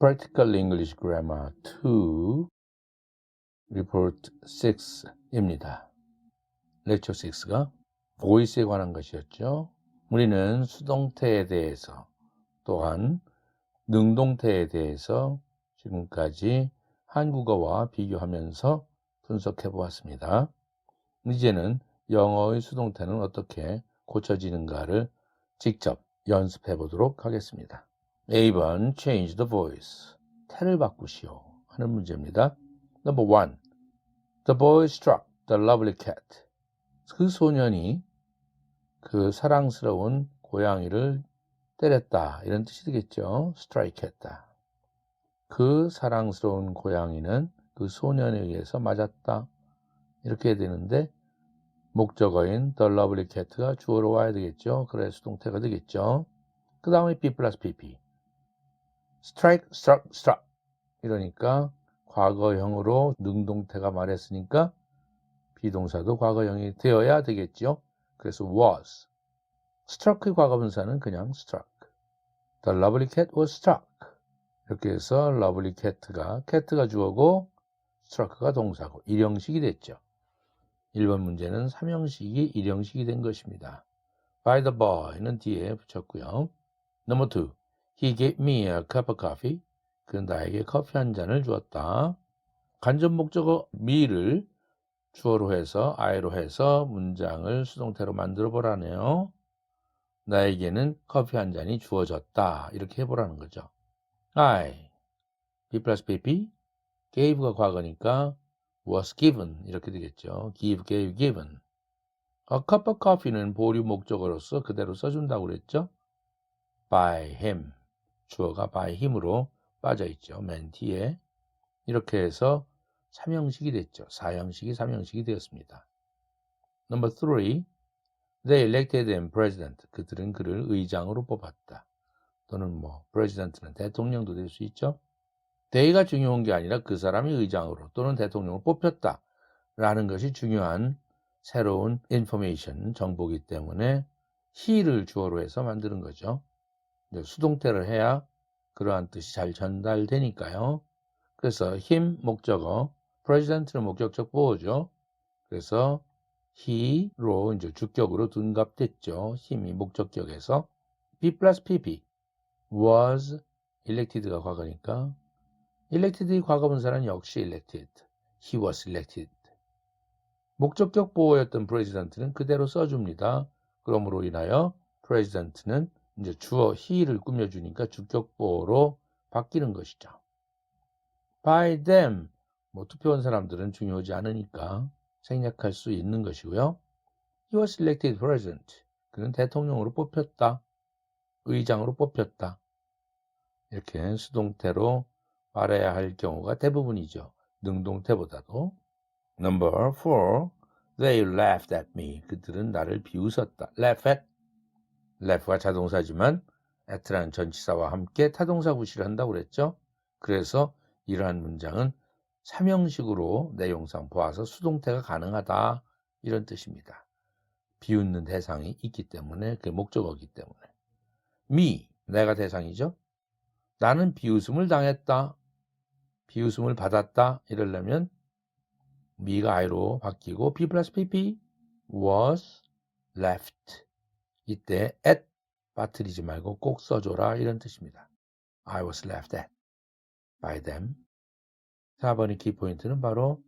Practical English Grammar 2 Report 6입니다. lecture 6가 voice에 관한 것이었죠. 우리는 수동태에 대해서 또한 능동태에 대해서 지금까지 한국어와 비교하면서 분석해 보았습니다. 이제는 영어의 수동태는 어떻게 고쳐지는가를 직접 연습해 보도록 하겠습니다. A번 change the voice. 태를 바꾸시오 하는 문제입니다. Number 1. The boy struck the lovely cat. 그 소년이 그 사랑스러운 고양이를 때렸다 이런 뜻이 되겠죠. strike 했다. 그 사랑스러운 고양이는 그 소년에 의해서 맞았다 이렇게 해야 되는데 목적어인 the lovely cat가 주어로 와야 되겠죠. 그래야 수동태가 되겠죠. 그 다음에 B 플러스 PP strike, struck, struck 이러니까 과거형으로 능동태가 말했으니까 비동사도 과거형이 되어야 되겠죠. 그래서 was. struck의 과거분사는 그냥 struck. The lovely cat was struck. 이렇게 해서 lovely cat가 주어고 struck가 동사고 일형식이 됐죠. 1번 문제는 3형식이 일형식이 된 것입니다. By the boy는 뒤에 붙였고요. Number 2. He gave me a cup of coffee. 그는 나에게 커피 한 잔을 주었다. 간접 목적어 me를 주어로 해서 I로 해서 문장을 수동태로 만들어 보라네요. 나에게는 커피 한 잔이 주어졌다. 이렇게 해보라는 거죠. I, B 플러스 PP, gave가 과거니까 was given 이렇게 되겠죠. give, gave, given. A cup of coffee는 보류 목적어로서 그대로 써준다고 그랬죠. by him, 주어가 by him으로 빠져있죠. 맨 뒤에. 이렇게 해서 3형식이 됐죠. 4형식이 3형식이 되었습니다. Number 3. They elected him president. 그들은 그를 의장으로 뽑았다. 또는 president는 대통령도 될 수 있죠. they가 중요한 게 아니라 그 사람이 의장으로 또는 대통령으로 뽑혔다. 라는 것이 중요한 새로운 information, 정보이기 때문에 he를 주어로 해서 만드는 거죠. 수동태를 해야 그러한 뜻이 잘 전달되니까요. 그래서 him 목적어, president는 목적적 보어죠. 그래서 he로 이제 주격으로 둔갑됐죠. 힘이 목적격에서 B 플러스 PP was elected가 과거니까 elected의 과거분사는 역시 elected. He was elected. 목적격 보어였던 president는 그대로 써줍니다. 그러므로 인하여 president는 이제 주어 he를 꾸며주니까 주격 보어로 바뀌는 것이죠. By them 투표한 사람들은 중요하지 않으니까 생략할 수 있는 것이고요. He was elected president. 그는 대통령으로 뽑혔다. 의장으로 뽑혔다. 이렇게 수동태로 말해야 할 경우가 대부분이죠. 능동태보다도. Number 4. They laughed at me. 그들은 나를 비웃었다. Laugh at. laugh가 자동사지만 at라는 전치사와 함께 타동사 구실을 한다고 그랬죠. 그래서 이러한 문장은 3형식으로 내용상 보아서 수동태가 가능하다. 이런 뜻입니다. 비웃는 대상이 있기 때문에 그게 목적어이기 때문에 me, 내가 대상이죠. 나는 비웃음을 당했다. 비웃음을 받았다. 이러려면 me가 I로 바뀌고 B 플러스 PP was left. 이때 at 빠뜨리지 말고 꼭 써줘라 이런 뜻입니다. I was left at by them. 4번의 키포인트는 바로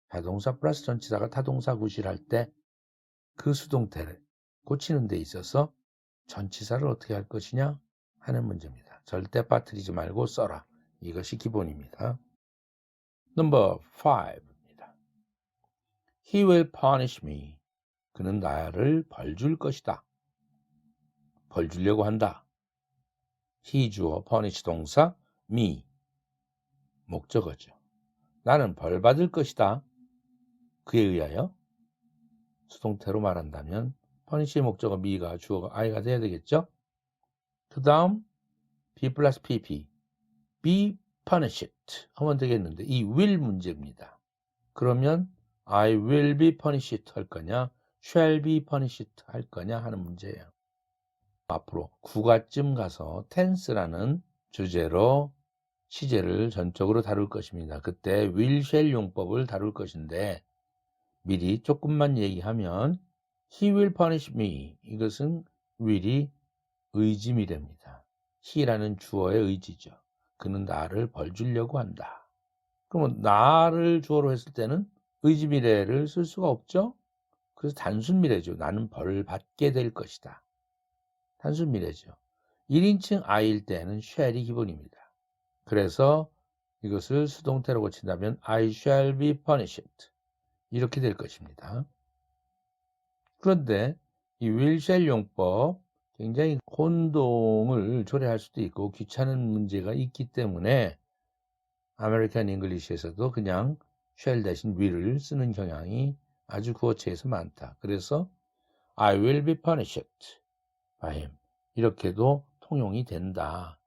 자동사 플러스 전치사가 타동사 구실할 때 그 수동태를 고치는 데 있어서 전치사를 어떻게 할 것이냐 하는 문제입니다. 절대 빠뜨리지 말고 써라. 이것이 기본입니다. Number 5입니다. He will punish me. 그는 나를 벌 줄 것이다. 벌 주려고 한다. he 주어, punish 동사, me 목적어죠. 나는 벌 받을 것이다. 그에 의하여 수동태로 말한다면 punish의 목적어 me가 주어가 I가 돼야 되겠죠. 그 다음 B 플러스 PP be punished 하면 되겠는데 이 will 문제입니다. 그러면 I will be punished 할 거냐 shall be punished 할 거냐 하는 문제예요. 앞으로 국어쯤 가서 tense라는 주제로 시제를 전적으로 다룰 것입니다. 그때 will shall 용법을 다룰 것인데 미리 조금만 얘기하면 he will punish me. 이것은 will이 의지미래입니다. he라는 주어의 의지죠. 그는 나를 벌 주려고 한다. 그러면 나를 주어로 했을 때는 의지미래를 쓸 수가 없죠. 그래서 단순미래죠. 나는 벌을 받게 될 것이다. 단순미래죠. 1인칭 I일 때는 shall이 기본입니다. 그래서 이것을 수동태로 고친다면 I shall be punished. 이렇게 될 것입니다. 그런데 이 will shall 용법 굉장히 혼동을 초래할 수도 있고 귀찮은 문제가 있기 때문에 아메리칸 잉글리시에서도 그냥 shall 대신 will을 쓰는 경향이 아주 구어체에서 많다. 그래서 I will be punished by him. 이렇게도 통용이 된다.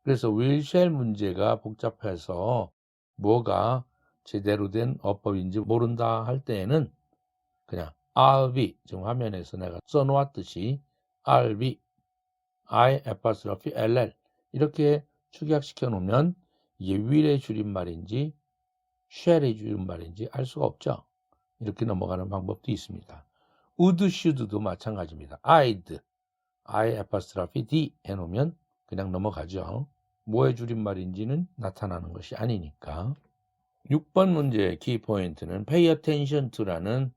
그래서 will shall 문제가 복잡해서 뭐가 제대로 된 어법인지 모른다 할 때에는 그냥 I'll be, 지금 화면에서 내가 써놓았듯이 I'll be, I apostrophe LL 이렇게 축약시켜 놓으면 이게 will의 줄임말인지 shall의 줄임말인지 알 수가 없죠. 이렇게 넘어가는 방법도 있습니다. would, should도 마찬가지입니다. I'd, I apostrophe D 해놓으면 그냥 넘어가죠. 뭐의 줄임말인지는 나타나는 것이 아니니까. 6번 문제의 키포인트는 pay attention to라는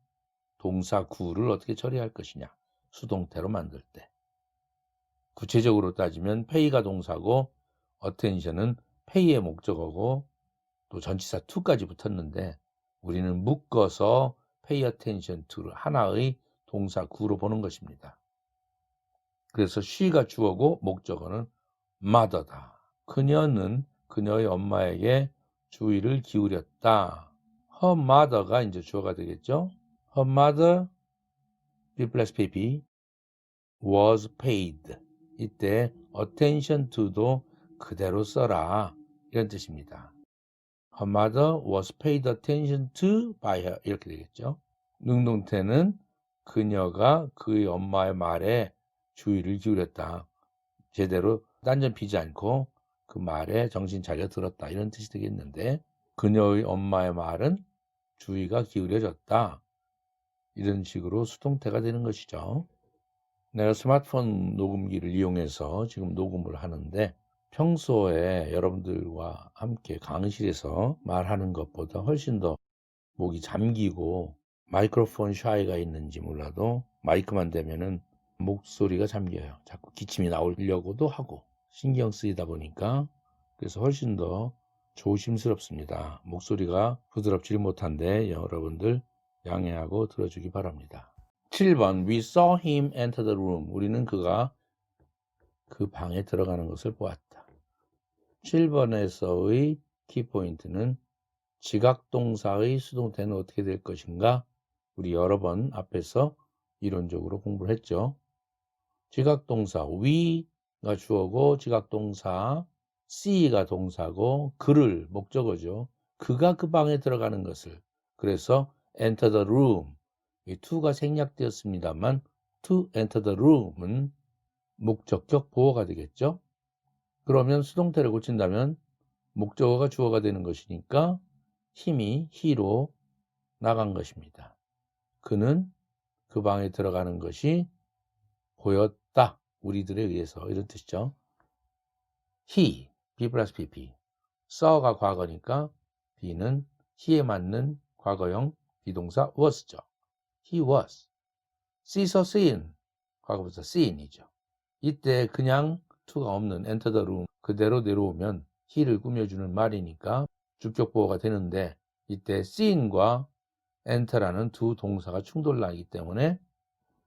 동사 구를 어떻게 처리할 것이냐. 수동태로 만들 때. 구체적으로 따지면 pay가 동사고 attention은 pay의 목적어고 또 전치사 to까지 붙었는데 우리는 묶어서 pay attention to를 하나의 동사 구로 보는 것입니다. 그래서 she가 주어고 목적어는 mother다. 그녀는 그녀의 엄마에게 주의를 기울였다. her mother가 이제 주어가 되겠죠. her mother, B plus PP, was paid. 이때 attention to도 그대로 써라. 이런 뜻입니다. Her mother was paid attention to by her. 이렇게 되겠죠. 능동태는 그녀가 그의 엄마의 말에 주의를 기울였다. 제대로 딴전 피지 않고 그 말에 정신 차려 들었다. 이런 뜻이 되겠는데 그녀의 엄마의 말은 주의가 기울여졌다. 이런 식으로 수동태가 되는 것이죠. 내가 스마트폰 녹음기를 이용해서 지금 녹음을 하는데 평소에 여러분들과 함께 강의실에서 말하는 것보다 훨씬 더 목이 잠기고 마이크로폰 샤이가 있는지 몰라도 마이크만 대면은 목소리가 잠겨요. 자꾸 기침이 나오려고도 하고 신경 쓰이다 보니까 그래서 훨씬 더 조심스럽습니다. 목소리가 부드럽지 못한데 여러분들 양해하고 들어주기 바랍니다. 7번 We saw him enter the room. 우리는 그가 그 방에 들어가는 것을 보았다. 7번에서의 키포인트는 지각동사의 수동태는 어떻게 될 것인가? 우리 여러 번 앞에서 이론적으로 공부를 했죠. 지각동사 we가 주어고 지각동사 see가 동사고 그를 목적어죠. 그가 그 방에 들어가는 것을. 그래서 enter the room. 이 to가 생략되었습니다만 to enter the room은 목적격 보어가 되겠죠. 그러면 수동태를 고친다면 목적어가 주어가 되는 것이니까 힘이 he로 나간 것입니다. 그는 그 방에 들어가는 것이 보였다. 우리들에 의해서 이런 뜻이죠. he, B 플러스 PP. saw가 과거니까 B는 he에 맞는 과거형 비동사 was죠. he was. see, saw, seen. 과거부터 seen이죠. 이때 그냥 to가 없는 enter the room 그대로 내려오면 he를 꾸며주는 말이니까 주격보호가 되는데 이때 seen과 enter라는 두 동사가 충돌나기 때문에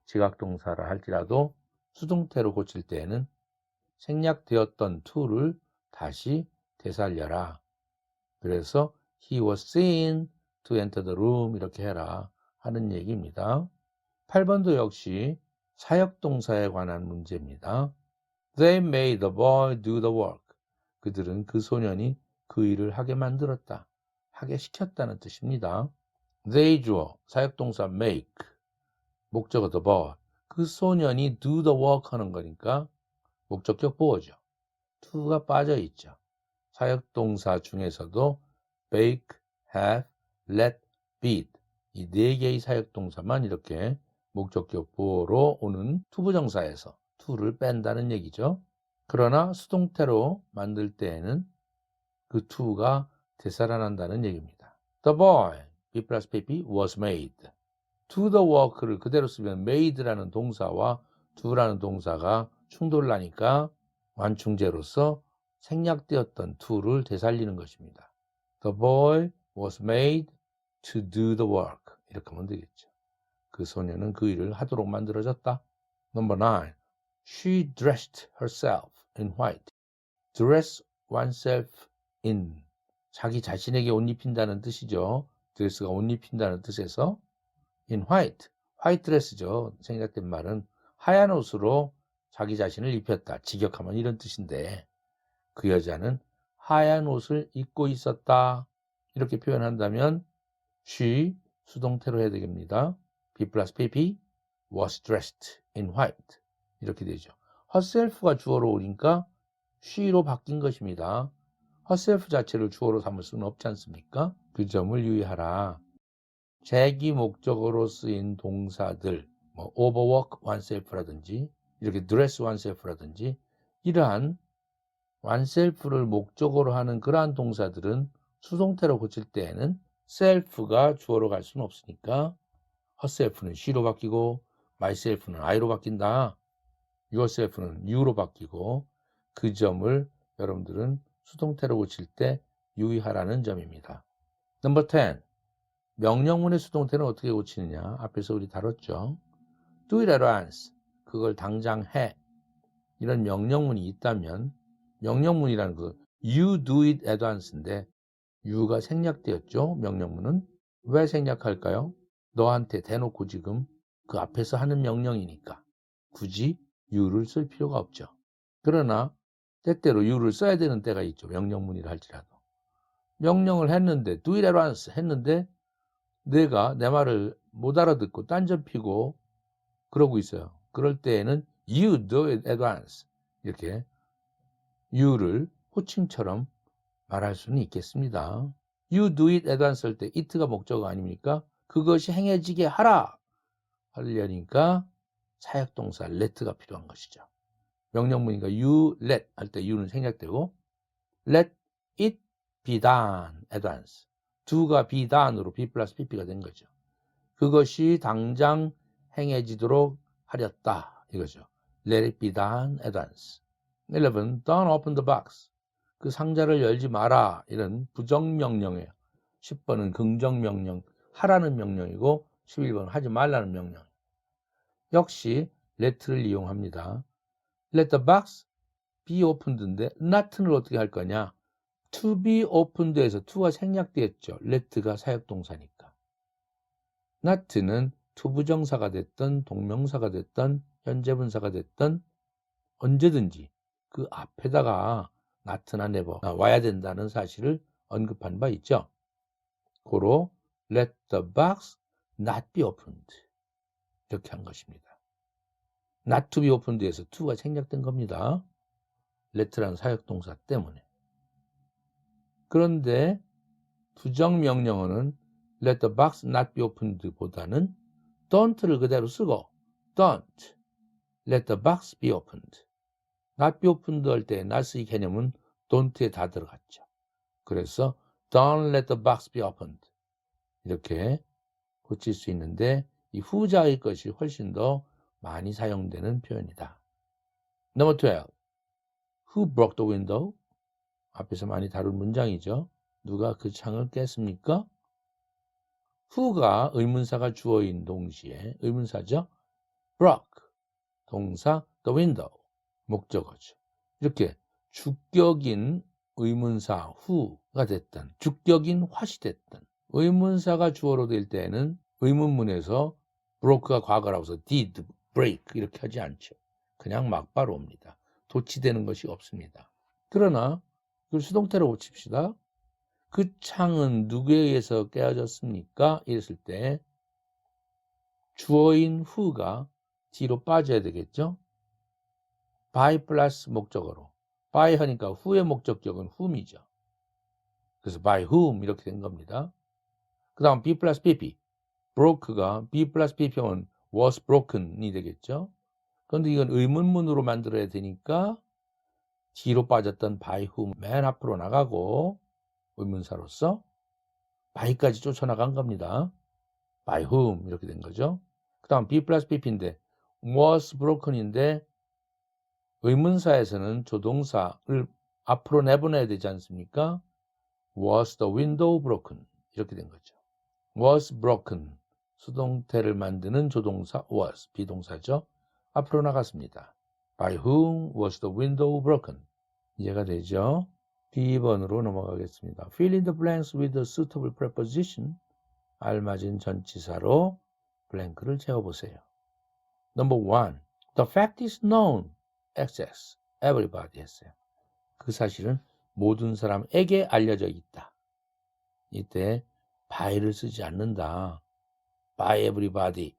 지각동사를 할지라도 수동태로 고칠 때에는 생략되었던 to를 다시 되살려라. 그래서 he was seen to enter the room 이렇게 해라 하는 얘기입니다. 8번도 역시 사역동사에 관한 문제입니다. They made the boy do the work. 그들은 그 소년이 그 일을 하게 만들었다. 하게 시켰다는 뜻입니다. They 주어, 사역동사 make, 목적어 the boy. 그 소년이 do the work 하는 거니까 목적격 보어죠. to가 빠져 있죠. 사역동사 중에서도 bake, have, let, beat 이 네 개의 사역동사만 이렇게 목적격 보어로 오는 투부정사에서 to를 뺀다는 얘기죠. 그러나 수동태로 만들 때에는 그 to가 되살아난다는 얘기입니다. The boy, B 플러스 PP, was made. to the work를 그대로 쓰면 made라는 동사와 do라는 동사가 충돌나니까 완충제로서 생략되었던 to를 되살리는 것입니다. The boy was made to do the work. 이렇게 하면 되겠죠. 그 소녀는 그 일을 하도록 만들어졌다. Number 9. She dressed herself in white. Dress oneself in. 자기 자신에게 옷 입힌다는 뜻이죠. 드레스가 옷 입힌다는 뜻에서 in white. 화이트 드레스죠. 생략된 말은 하얀 옷으로 자기 자신을 입혔다. 직역하면 이런 뜻인데 그 여자는 하얀 옷을 입고 있었다. 이렇게 표현한다면 she 수동태로 해야 되겠습니다. B 플러스 PP was dressed in white. 이렇게 되죠. herself가 주어로 오니까 she로 바뀐 것입니다. herself 자체를 주어로 삼을 수는 없지 않습니까? 그 점을 유의하라. 제기 목적어로 쓰인 동사들, overwork oneself라든지 이렇게 dress oneself라든지 이러한 oneself를 목적어로 하는 그러한 동사들은 수동태로 고칠 때에는 self가 주어로 갈 수는 없으니까 herself는 she로 바뀌고 myself는 I로 바뀐다. yourself는 you로 바뀌고 그 점을 여러분들은 수동태로 고칠 때 유의하라는 점입니다. Number 10. 명령문의 수동태는 어떻게 고치느냐? 앞에서 우리 다뤘죠. Do it at once. 그걸 당장 해. 이런 명령문이 있다면 명령문이라는 그 you do it at once인데 you가 생략되었죠. 명령문은. 왜 생략할까요? 너한테 대놓고 지금 그 앞에서 하는 명령이니까 굳이 you를 쓸 필요가 없죠. 그러나 때때로 you를 써야 되는 때가 있죠. 명령문이라 할지라도. 명령을 했는데 do it at once 했는데 내가 내 말을 못 알아듣고 딴전 피고 그러고 있어요. 그럴 때에는 you do it at once 이렇게 you를 호칭처럼 말할 수는 있겠습니다. You do it at once 할 때 it가 목적어 아닙니까? 그것이 행해지게 하라 하려니까 사역동사 let가 필요한 것이죠. 명령문이니까 you let 할 때 you는 생략되고 let it be done at once. do가 be done으로 be 플러스 pp가 된 거죠. 그것이 당장 행해지도록 하렸다 이거죠. Let it be done at once. 11. Don't open the box. 그 상자를 열지 마라. 이런 부정명령이에요. 10번은 긍정명령, 하라는 명령이고 11번은 하지 말라는 명령. 역시 let를 이용합니다. Let the box be opened인데 not를 어떻게 할 거냐? To be opened에서 to가 생략되었죠. let가 사역동사니까. not는 투부정사가 됐든 동명사가 됐든 현재분사가 됐든 언제든지 그 앞에다가 not나 never 와야 된다는 사실을 언급한 바 있죠. 고로 let the box not be opened 이렇게 한 것입니다. not to be opened에서 to가 생략된 겁니다. let라는 사역동사 때문에. 그런데 부정명령어는 let the box not be opened 보다는 don't를 그대로 쓰고 don't let the box be opened. not be opened 할 때 not의 개념은 don't에 다 들어갔죠. 그래서 don't let the box be opened 이렇게 고칠 수 있는데 이 후자의 것이 훨씬 더 많이 사용되는 표현이다. Number 12. Who broke the window? 앞에서 많이 다룬 문장이죠. 누가 그 창을 깼습니까? who가 의문사가 주어인 동시에 의문사죠. broke 동사 the window 목적어죠. 이렇게 주격인 의문사 who가 됐든 주격인 what이 됐든 의문사가 주어로 될 때는 의문문에서 broke가 과거라서 did break 이렇게 하지 않죠. 그냥 막바로 옵니다. 도치되는 것이 없습니다. 그러나 그걸 수동태로 고칩시다. 그 창은 누구에 의해서 깨어졌습니까? 이랬을 때 주어인 who가 뒤로 빠져야 되겠죠? by 플러스 목적어로 by 하니까 who의 목적격은 whom이죠. 그래서 by whom 이렇게 된 겁니다. 그 다음 B 플러스 PP. broke가 B 플러스 PP면 was broken이 되겠죠. 그런데 이건 의문문으로 만들어야 되니까 뒤로 빠졌던 by whom 맨 앞으로 나가고 의문사로서 by까지 쫓아나간 겁니다. by whom 이렇게 된 거죠. 그 다음 B 플러스 PP인데 was broken인데 의문사에서는 조동사를 앞으로 내보내야 되지 않습니까? Was the window broken? 이렇게 된 거죠. was broken. 수동태를 만드는 조동사 was, 비동사죠. 앞으로 나갔습니다. By whom was the window broken? 이해가 되죠? B번으로 넘어가겠습니다. Fill in the blanks with a suitable preposition. 알맞은 전치사로 블랭크를 채워보세요. Number 1. The fact is known. XX. Everybody 했어요. 그 사실은 모든 사람에게 알려져 있다. 이때 by를 쓰지 않는다. by everybody.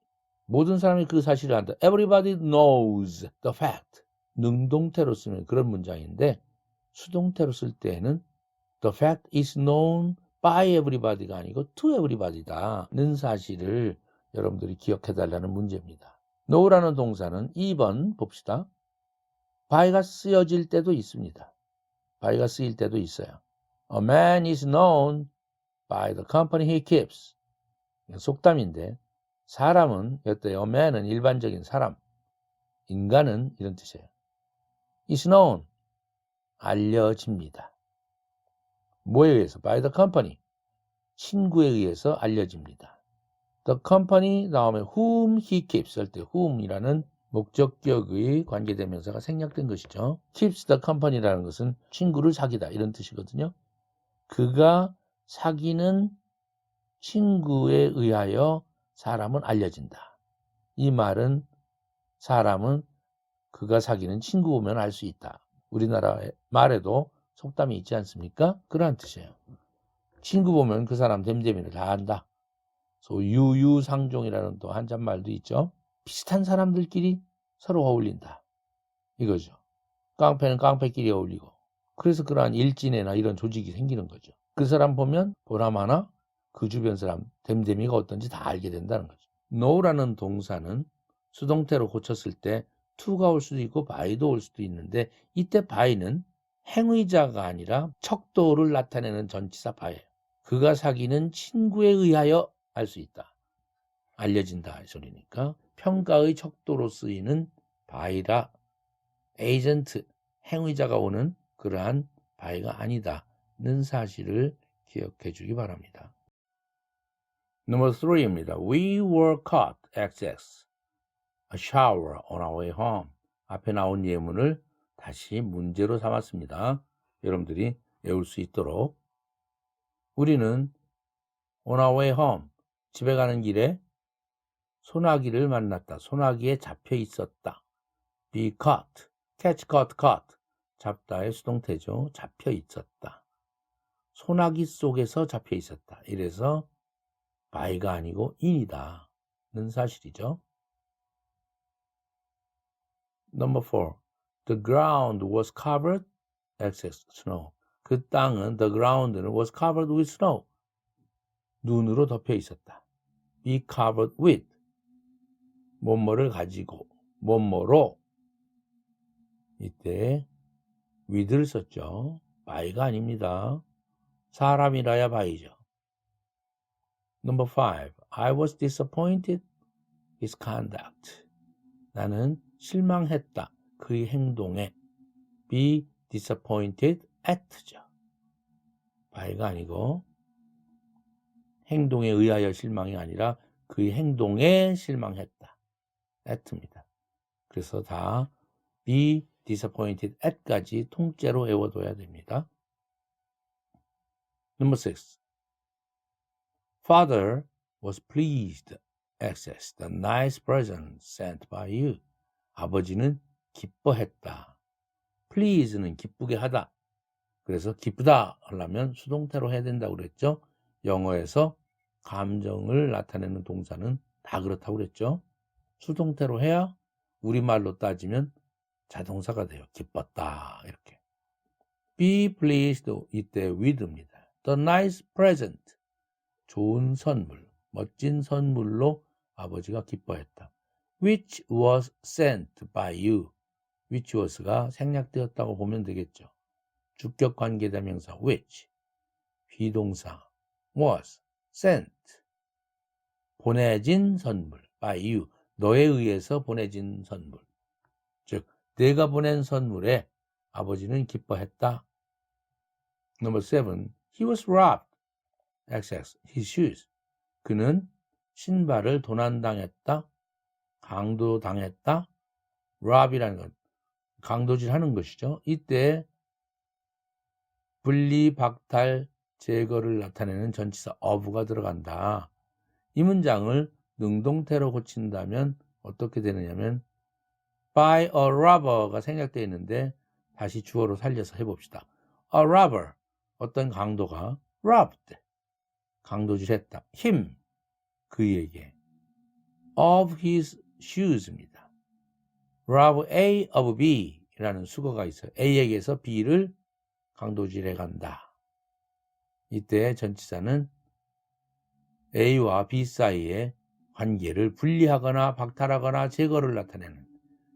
모든 사람이 그 사실을 안다. Everybody knows the fact. 능동태로 쓰면 그런 문장인데 수동태로 쓸 때에는 the fact is known by everybody가 아니고 to everybody다는 사실을 여러분들이 기억해달라는 문제입니다. know라는 동사는 2번 봅시다. by가 쓰여질 때도 있습니다. by가 쓰일 때도 있어요. A man is known by the company he keeps. 속담인데 사람은 여태 a man은 일반적인 사람, 인간은 이런 뜻이에요. is known, 알려집니다. 뭐에 의해서? by the company, 친구에 의해서 알려집니다. The company 다음에 whom he keeps 할 때 whom이라는 목적격의 관계대명사가 생략된 것이죠. keeps the company라는 것은 친구를 사귀다 이런 뜻이거든요. 그가 사귀는 친구에 의하여 사람은 알려진다. 이 말은 사람은 그가 사귀는 친구 보면 알 수 있다. 우리나라 말에도 속담이 있지 않습니까? 그러한 뜻이에요. 친구 보면 그 사람 됨됨이를 다 안다. 유유상종이라는 또 한자말도 있죠. 비슷한 사람들끼리 서로 어울린다. 이거죠. 깡패는 깡패끼리 어울리고. 그래서 그러한 일진회나 이런 조직이 생기는 거죠. 그 사람 보면 보나마나 그 주변 사람 됨됨이가 어떤지 다 알게 된다는 거죠. know라는 동사는 수동태로 고쳤을 때 to가 올 수도 있고 by도 올 수도 있는데 이때 by는 행의자가 아니라 척도를 나타내는 전치사 by예요. 그가 사귀는 친구에 의하여 알 수 있다. 알려진다 이 소리니까 평가의 척도로 쓰이는 by라 에이전트, 행의자가 오는 그러한 by가 아니다는 사실을 기억해 주기 바랍니다. Number 3입니다. We were caught XX a shower on our way home. 앞에 나온 예문을 다시 문제로 삼았습니다. 여러분들이 외울 수 있도록. 우리는 on our way home, 집에 가는 길에 소나기를 만났다. 소나기에 잡혀 있었다. be caught, catch, caught. 잡다의 수동태죠. 잡혀 있었다. 소나기 속에서 잡혀 있었다. 이래서 by가 아니고 in이다는 사실이죠. Number 4. The ground was covered excess snow. 그 땅은 the ground는 was covered with snow. 눈으로 덮여 있었다. be covered with. 뭐뭐를 가지고 뭐뭐로. 이때 with를 썼죠. by가 아닙니다. 사람이라야 by죠. Number 5. I was disappointed his conduct. 나는 실망했다. 그의 행동에. be disappointed at죠. by가 아니고 행동에 의하여 실망이 아니라 그의 행동에 실망했다. at입니다. 그래서 다 be disappointed at까지 통째로 외워둬야 됩니다. Number 6. Father was pleased access the nice present sent by you. 아버지는 기뻐했다. please는 기쁘게 하다. 그래서 기쁘다 하려면 수동태로 해야 된다고 그랬죠. 영어에서 감정을 나타내는 동사는 다 그렇다고 그랬죠. 수동태로 해야 우리말로 따지면 자동사가 돼요. 기뻤다 이렇게. be pleased 이때 with입니다. The nice present 좋은 선물, 멋진 선물로 아버지가 기뻐했다. which was sent by you. which was가 생략되었다고 보면 되겠죠. 주격 관계대명사 which, 비동사 was, sent, 보내진 선물 by you, 너에 의해서 보내진 선물. 즉 내가 보낸 선물에 아버지는 기뻐했다. Number 7. He was robbed. XX. His shoes. 그는 신발을 도난당했다. 강도당했다. rob이라는 건 강도질하는 것이죠. 이때 분리, 박탈, 제거를 나타내는 전치사 of가 들어간다. 이 문장을 능동태로 고친다면 어떻게 되느냐면 by a robber가 생략되어 있는데 다시 주어로 살려서 해봅시다. A robber, 어떤 강도가 robbed, 강도질했다. him, 그에게 of his shoes입니다. rob A of B라는 수거가 있어요. A에게서 B를 강도질해 간다. 이때 전치사는 A와 B 사이의 관계를 분리하거나 박탈하거나 제거를 나타내는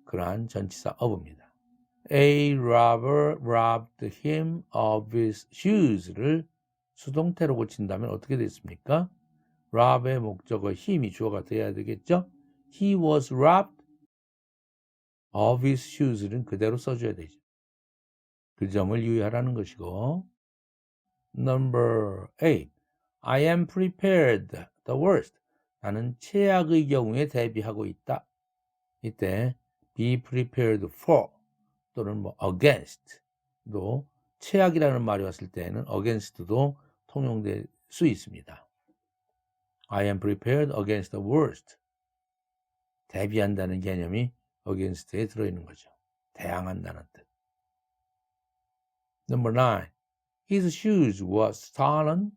그러한 전치사 of입니다. A robber robbed him of his shoes를 수동태로 고친다면 어떻게 됐습니까? rob의 목적어 him이 주어가 돼야 되겠죠? He was robbed of his shoes는 그대로 써줘야 되죠. 그 점을 유의하라는 것이고. Number 8. I am prepared the worst. 나는 최악의 경우에 대비하고 있다. 이때 be prepared for 또는 against도 최악이라는 말이 왔을 때는 against도 통용될 수 있습니다. I am prepared against the worst. 대비한다는 개념이 against에 들어있는 거죠. 대항한다는 뜻. Number 9. His shoes were stolen.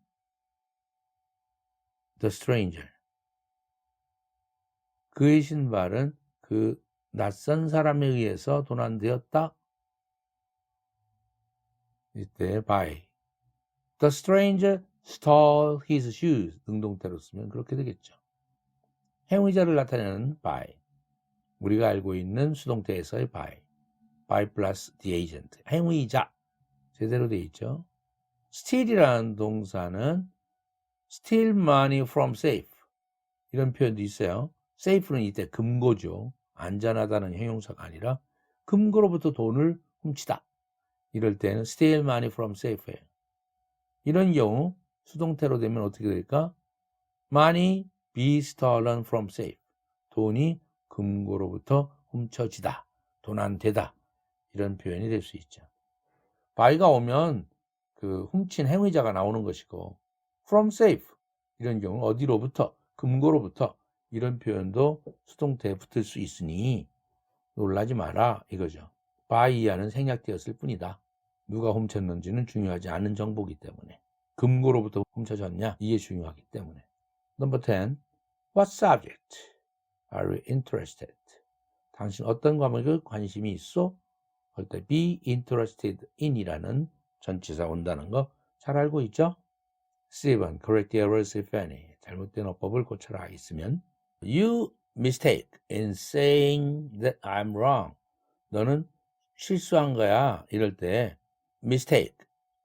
The stranger. 그의 신발은 그 낯선 사람에 의해서 도난되었다. 이때 by. The stranger stole his shoes. 능동태로 쓰면 그렇게 되겠죠. 행위자를 나타내는 by. 우리가 알고 있는 수동태에서의 by. by plus the agent. 행위자. 제대로 되어 있죠. steal이라는 동사는 steal money from safe. 이런 표현도 있어요. safe는 이때 금고죠. 안전하다는 형용사가 아니라 금고로부터 돈을 훔치다. 이럴 때는 steal money from safe예요. 이런 경우 수동태로 되면 어떻게 될까? money be stolen from safe. 돈이 금고로부터 훔쳐지다. 도난되다. 이런 표현이 될 수 있죠. by가 오면 그 훔친 행위자가 나오는 것이고 from safe 이런 경우 어디로부터? 금고로부터 이런 표현도 수동태에 붙을 수 있으니 놀라지 마라 이거죠. by 이하는 생략되었을 뿐이다. 누가 훔쳤는지는 중요하지 않은 정보이기 때문에. 금고로부터 훔쳐졌냐? 이게 중요하기 때문에. Number 10. What subject are you interested? 당신 어떤 과목에 관심이 있어? 할 때 be interested in이라는 전치사 온다는 거 잘 알고 있죠? 7. Correct the errors if any. 잘못된 어법을 고쳐라 있으면 You mistake in saying that I'm wrong. 너는 실수한 거야. 이럴 때 mistake,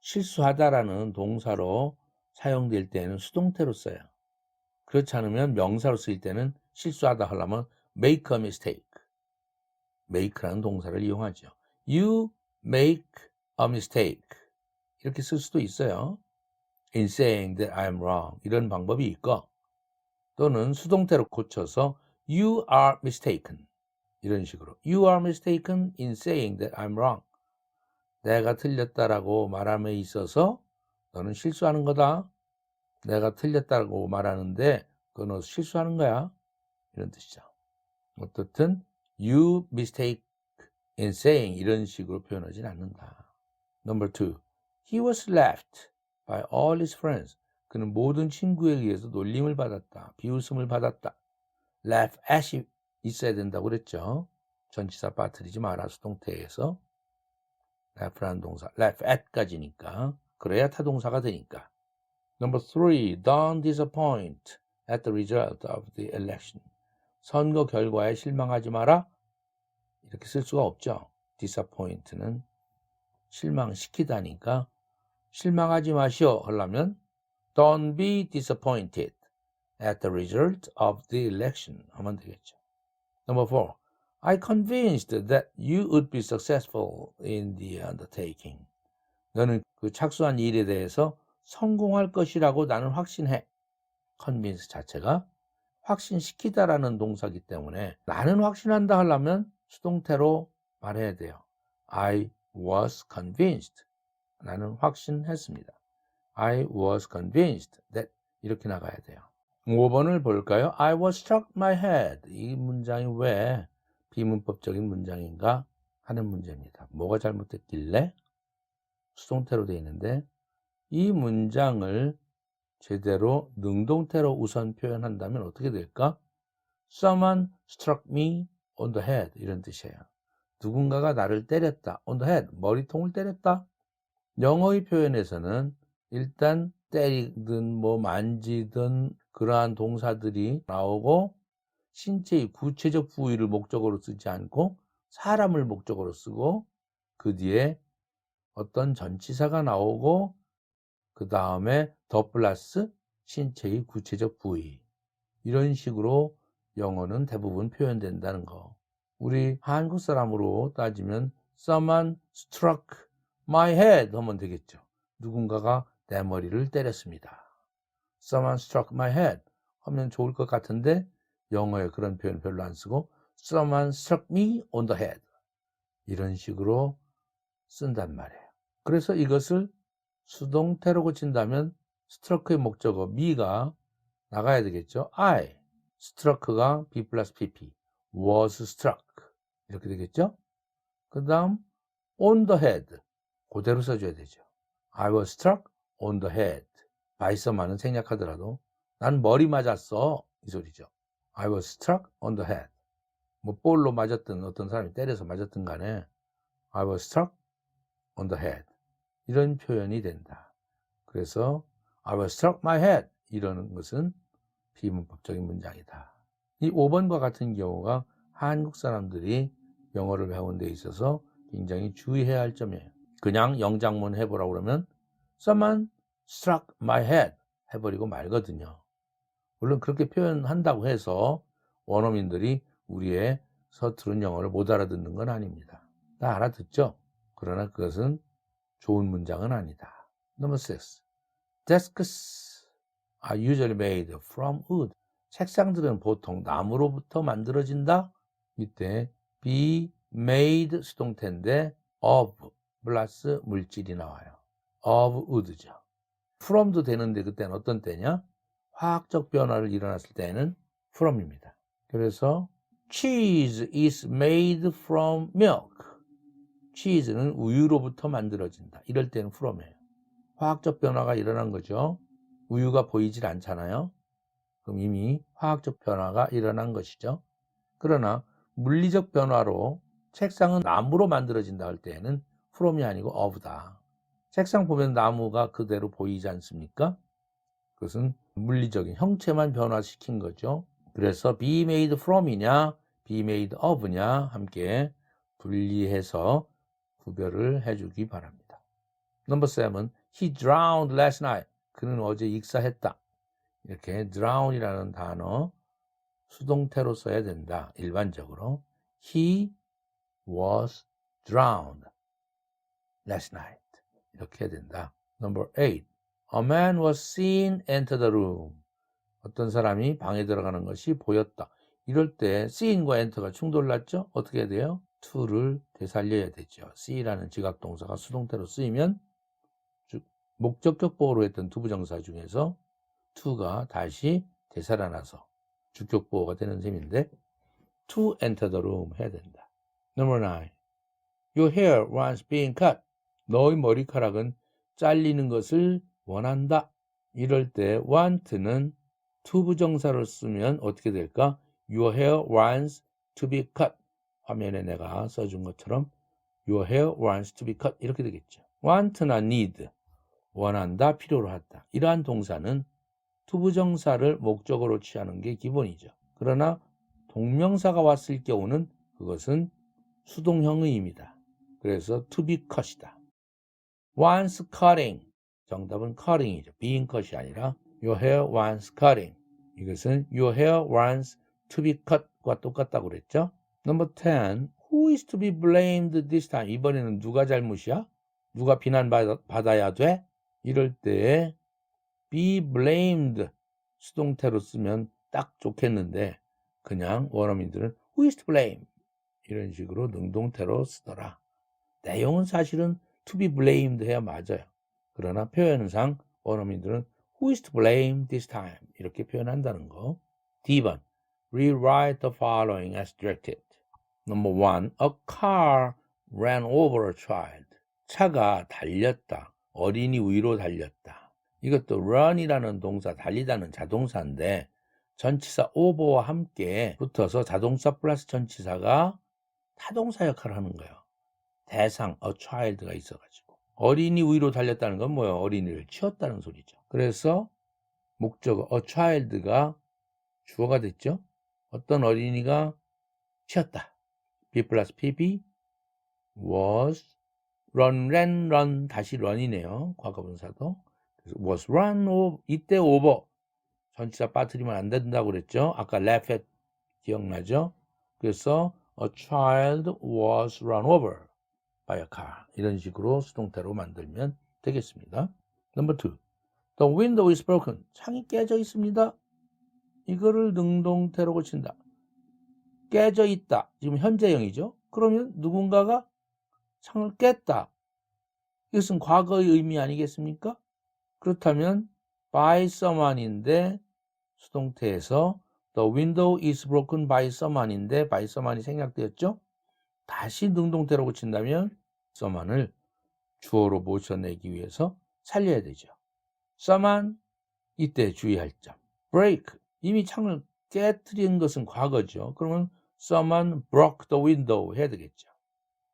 실수하다라는 동사로 사용될 때는 수동태로 써요. 그렇지 않으면 명사로 쓰일 때는 실수하다 하려면 make a mistake. make라는 동사를 이용하죠. You make a mistake. 이렇게 쓸 수도 있어요. In saying that I'm wrong. 이런 방법이 있고 또는 수동태로 고쳐서 You are mistaken. 이런 식으로 You are mistaken in saying that I'm wrong. 내가 틀렸다라고 말함에 있어서 너는 실수하는 거다. 내가 틀렸다고 말하는데 그건 실수하는 거야. 이런 뜻이죠. 어떻든 You mistake in saying 이런 식으로 표현하진 않는다. Number 2. He was laughed by all his friends. 그는 모든 친구에 의해서 놀림을 받았다. 비웃음을 받았다. laugh at이 있어야 된다고 그랬죠. 전치사 빠뜨리지 마라 수동태에서. laugh라는 동사, laugh at까지니까. 그래야 타동사가 되니까. Number 3, don't disappoint at the result of the election. 선거 결과에 실망하지 마라. 이렇게 쓸 수가 없죠. disappoint는 실망시키다니까 실망하지 마시오 하려면 don't be disappointed at the result of the election 하면 되겠죠. Number 4, I convinced that you would be successful in the undertaking. 너는 그 착수한 일에 대해서 성공할 것이라고 나는 확신해. convince 자체가 확신시키다라는 동사이기 때문에 나는 확신한다 하려면 수동태로 말해야 돼요. I was convinced. 나는 확신했습니다. I was convinced that 이렇게 나가야 돼요. 5번을 볼까요? I was struck my head. 이 문장이 왜 비문법적인 문장인가 하는 문제입니다. 뭐가 잘못됐길래 수동태로 되어 있는데 이 문장을 제대로 능동태로 우선 표현한다면 어떻게 될까? Someone struck me on the head 이런 뜻이에요. 누군가가 나를 때렸다. on the head, 머리통을 때렸다. 영어의 표현에서는 일단 때리든 뭐 만지든 그러한 동사들이 나오고 신체의 구체적 부위를 목적으로 쓰지 않고 사람을 목적으로 쓰고 그 뒤에 어떤 전치사가 나오고 그 다음에 더 플러스 신체의 구체적 부위 이런 식으로 영어는 대부분 표현된다는 거. 우리 한국 사람으로 따지면 someone struck my head 하면 되겠죠. 누군가가 내 머리를 때렸습니다. Someone struck my head 하면 좋을 것 같은데 영어에 그런 표현 별로 안 쓰고 Someone struck me on the head 이런 식으로 쓴단 말이에요. 그래서 이것을 수동태로 고친다면 struck의 목적어 me가 나가야 되겠죠. I, struck가 be 플러스 pp, was struck 이렇게 되겠죠. 그 다음 on the head 그대로 써줘야 되죠. I was struck on the head. 바이서만은 생략하더라도 난 머리 맞았어 이 소리죠. I was struck on the head. 뭐 볼로 맞았든 어떤 사람이 때려서 맞았든 간에 I was struck on the head 이런 표현이 된다. 그래서 I was struck my head 이러는 것은 비문법적인 문장이다. 이 5번과 같은 경우가 한국 사람들이 영어를 배우는 데 있어서 굉장히 주의해야 할 점이에요. 그냥 영장문 해보라고 그러면 Someone struck my head 해버리고 말거든요. 물론 그렇게 표현한다고 해서 원어민들이 우리의 서투른 영어를 못 알아듣는 건 아닙니다. 다 알아듣죠? 그러나 그것은 좋은 문장은 아니다. Number 6. Desks are usually made from wood. 책상들은 보통 나무로부터 만들어진다. 이때 be made 수동태인데 of 플러스 물질이 나와요. of wood죠. from도 되는데 그때는 어떤 때냐? 화학적 변화를 일어났을 때는 from입니다. 그래서 cheese is made from milk. 치즈는 우유로부터 만들어진다. 이럴 때는 from이에요. 화학적 변화가 일어난 거죠. 우유가 보이질 않잖아요. 그럼 이미 화학적 변화가 일어난 것이죠. 그러나 물리적 변화로 책상은 나무로 만들어진다 할 때에는 from이 아니고 of다. 책상 보면 나무가 그대로 보이지 않습니까? 그것은 물리적인 형체만 변화시킨 거죠. 그래서 be made from이냐 be made of냐 함께 분리해서 구별을 해주기 바랍니다. Number 7. He drowned last night. 그는 어제 익사했다. 이렇게 drown이라는 단어 수동태로 써야 된다. 일반적으로 He was drowned last night. 이렇게 해야 된다. Number 8. A man was seen enter the room. 어떤 사람이 방에 들어가는 것이 보였다. 이럴 때 seen과 enter가 충돌났죠? 어떻게 해야 돼요? to를 되살려야 되죠. see라는 지각동사가 수동태로 쓰이면 목적격 보호로 했던 투부정사 중에서 to가 다시 되살아나서 주격 보호가 되는 셈인데 to enter the room 해야 된다. Number 9. Your hair wants being cut. 너의 머리카락은 잘리는 것을 원한다. 이럴 때 want는 투부정사를 쓰면 어떻게 될까? Your hair wants to be cut. 화면에 내가 써준 것처럼 Your hair wants to be cut. 이렇게 되겠죠. want나 need, 원한다, 필요로 하다. 이러한 동사는 투부정사를 목적으로 취하는 게 기본이죠. 그러나 동명사가 왔을 경우는 그것은 수동형의입니다. 그래서 to be cut이다. wants cutting. 정답은 cutting이죠. being cut이 아니라 your hair wants cutting. 이것은 your hair wants to be cut과 똑같다고 그랬죠. Number 10. Who is to be blamed this time? 이번에는 누가 잘못이야? 누가 비난받아야 돼? 이럴 때 be blamed 수동태로 쓰면 딱 좋겠는데 그냥 원어민들은 who is to blame 이런 식으로 능동태로 쓰더라. 내용은 사실은 to be blamed 해야 맞아요. 그러나 표현상 원어민들은 who is to blame this time 이렇게 표현한다는 거. D번 Rewrite the following as directed. Number 1. A car ran over a child. 차가 달렸다. 어린이 위로 달렸다. 이것도 run이라는 동사, 달리다는 자동사인데 전치사 over와 함께 붙어서 자동사 플러스 전치사가 타동사 역할을 하는 거예요. 대상, a child가 있어가지고. 어린이 위로 달렸다는 건 뭐예요? 어린이를 치웠다는 소리죠. 그래서 목적어 a child가 주어가 됐죠. 어떤 어린이가 치웠다. be 플러스 pp was run, ran, run 다시 run이네요. 과거분사도. 그래서 was run over 이때 over 전치사 빠뜨리면 안 된다고 그랬죠. 아까 laugh at 기억나죠? 그래서 a child was run over by a car 이런 식으로 수동태로 만들면 되겠습니다. Number 2. The window is broken. 창이 깨져 있습니다. 이거를 능동태로 고친다. 깨져 있다. 지금 현재형이죠. 그러면 누군가가 창을 깼다. 이것은 과거의 의미 아니겠습니까? 그렇다면 by someone인데 수동태에서 the window is broken by someone인데 by someone이 생략되었죠? 다시 능동태로 고친다면 someone을 주어로 모셔내기 위해서 살려야 되죠. someone 이때 주의할 점. break 이미 창을 깨트린 것은 과거죠. 그러면 someone broke the window 해야 되겠죠.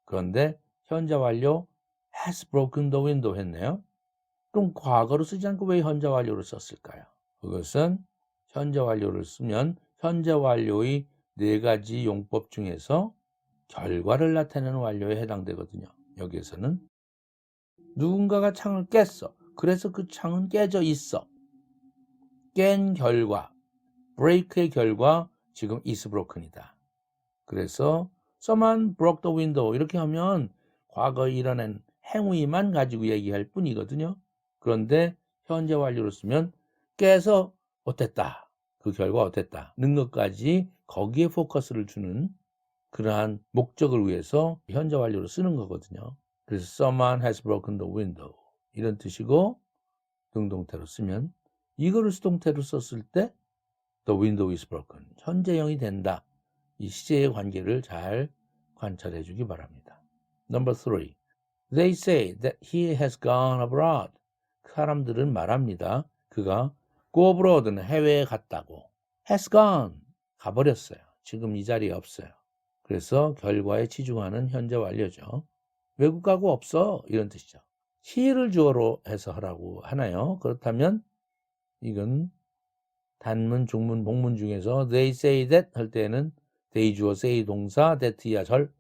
그런데 현재 완료 has broken the window 했네요. 그럼 과거로 쓰지 않고 왜 현재 완료를 썼을까요? 그것은 현재 완료를 쓰면 현재 완료의 4가지 용법 중에서 결과를 나타내는 완료에 해당되거든요. 여기에서는 누군가가 창을 깼어. 그래서 그 창은 깨져 있어. 깬 결과, break의 결과 지금 is broken이다. 그래서 someone broke the window 이렇게 하면 과거에 일어난 행위만 가지고 얘기할 뿐이거든요. 그런데 현재 완료로 쓰면 깨서 어땠다. 그 결과 어땠다. 는 것까지 거기에 포커스를 주는 그러한 목적을 위해서 현재 완료로 쓰는 거거든요. 그래서 someone has broken the window 이런 뜻이고 능동태로 쓰면 이거를 수동태로 썼을 때 the window is broken 현재형이 된다. 이 시제의 관계를 잘 관찰해 주기 바랍니다. Number 3. They say that he has gone abroad. 사람들은 말합니다. 그가 go abroad는 해외에 갔다고. has gone 가버렸어요. 지금 이 자리에 없어요. 그래서 결과에 치중하는 현재 완료죠. 외국 가고 없어 이런 뜻이죠. he를 주어로 해서 하라고 하나요? 그렇다면 이건 단문, 중문, 복문 중에서 they say that 할 때는 they 주어 say 동사 that야 절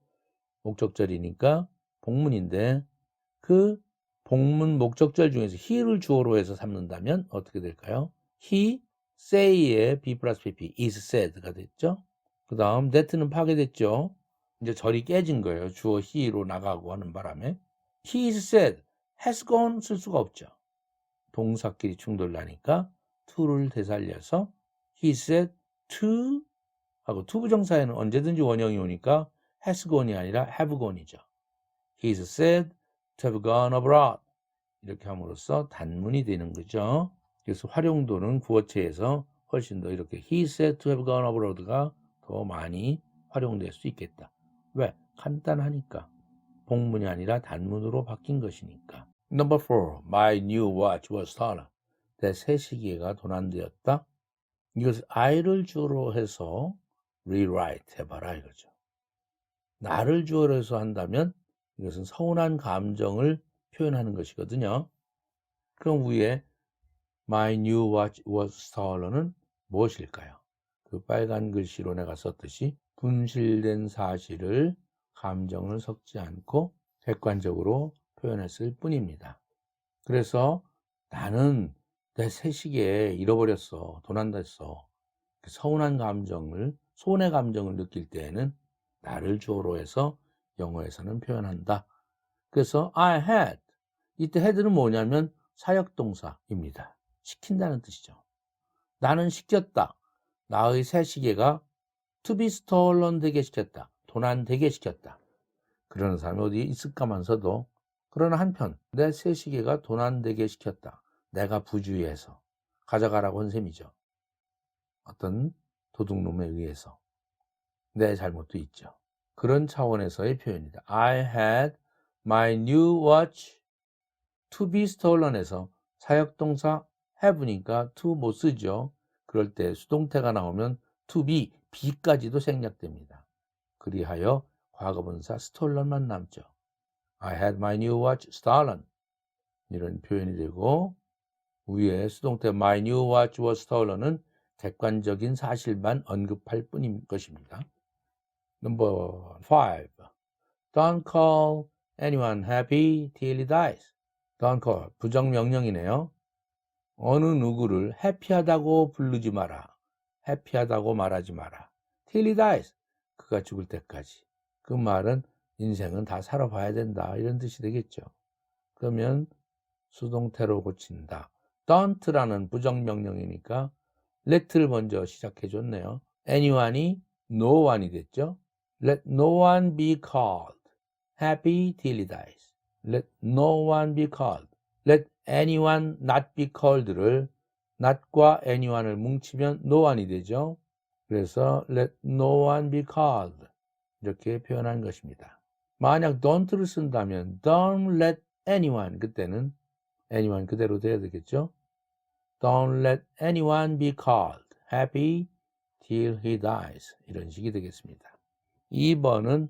목적절이니까 복문인데 그 복문 목적절 중에서 he를 주어로 해서 삼는다면 어떻게 될까요? he say에 be 플러스 pp is said가 됐죠. 그 다음 that는 파괴됐죠. 이제 절이 깨진 거예요. 주어 he로 나가고 하는 바람에 he is said, has gone 쓸 수가 없죠. 동사끼리 충돌나니까 to를 되살려서 he said to 하고 투부정사에는 언제든지 원형이 오니까 has gone이 아니라 have gone이죠. he is said to have gone abroad 이렇게 함으로써 단문이 되는 거죠. 그래서 활용도는 구어체에서 훨씬 더 이렇게 he said to have gone abroad가 더 많이 활용될 수 있겠다. 왜? 간단하니까. 복문이 아니라 단문으로 바뀐 것이니까. Number 4. My new watch was stolen. 내 새 시계가 도난되었다. 이것을 I를 주어로 해서 rewrite 해봐라 이거죠. 나를 주어로 해서 한다면 이것은 서운한 감정을 표현하는 것이거든요. 그럼 위에 My new watch was stolen은 무엇일까요? 그 빨간 글씨로 내가 썼듯이 분실된 사실을 감정을 섞지 않고 객관적으로 표현했을 뿐입니다. 그래서 나는 내 새 시계 잃어버렸어. 도난됐어. 서운한 감정을, 손해 감정을 느낄 때에는 나를 주어로 해서 영어에서는 표현한다. 그래서 I had, 이때 had는 뭐냐면 사역동사입니다. 시킨다는 뜻이죠. 나는 시켰다. 나의 새 시계가 to be stolen 되게 시켰다. 도난되게 시켰다. 그러는 사람이 어디 있을까만서도, 그러나 한편 내 새 시계가 도난되게 시켰다. 내가 부주의해서 가져가라고 한 셈이죠. 어떤 도둑놈에 의해서. 내 잘못도 있죠. 그런 차원에서의 표현이다. I had my new watch to be stolen에서 사역동사 have니까 to 못 쓰죠. 그럴 때 수동태가 나오면 to be, be까지도 생략됩니다. 그리하여 과거분사 stolen만 남죠. I had my new watch stolen. 이런 표현이 되고, 위에 수동태 my new watch was stolen은 객관적인 사실만 언급할 뿐인 것입니다. Number 5. Don't call anyone happy till he dies. Don't call, 부정명령이네요. 어느 누구를 해피하다고 부르지 마라. 해피하다고 말하지 마라. Till he dies. 그가 죽을 때까지. 그 말은 인생은 다 살아봐야 된다. 이런 뜻이 되겠죠. 그러면 수동태로 고친다. Don't라는 부정명령이니까 let를 먼저 시작해줬네요. anyone이 no one이 됐죠. Let no one be called happy till he dies. Let no one be called. Let anyone not be called를 not과 anyone을 뭉치면 no one이 되죠. 그래서 let no one be called 이렇게 표현한 것입니다. 만약 don't를 쓴다면 don't let anyone, 그때는 anyone 그대로 돼야 되겠죠. Don't let anyone be called happy till he dies. 이런 식이 되겠습니다. 2번은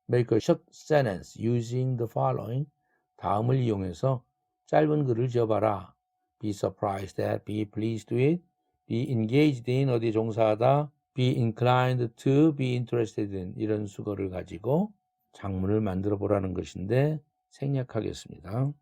make a short sentence using the following. 다음을 이용해서 짧은 글을 지어봐라. Be surprised at, be pleased with, be engaged in, 어디에 종사하다, be inclined to, be interested in, 이런 수거를 가지고 장문을 만들어 보라는 것인데 생략하겠습니다.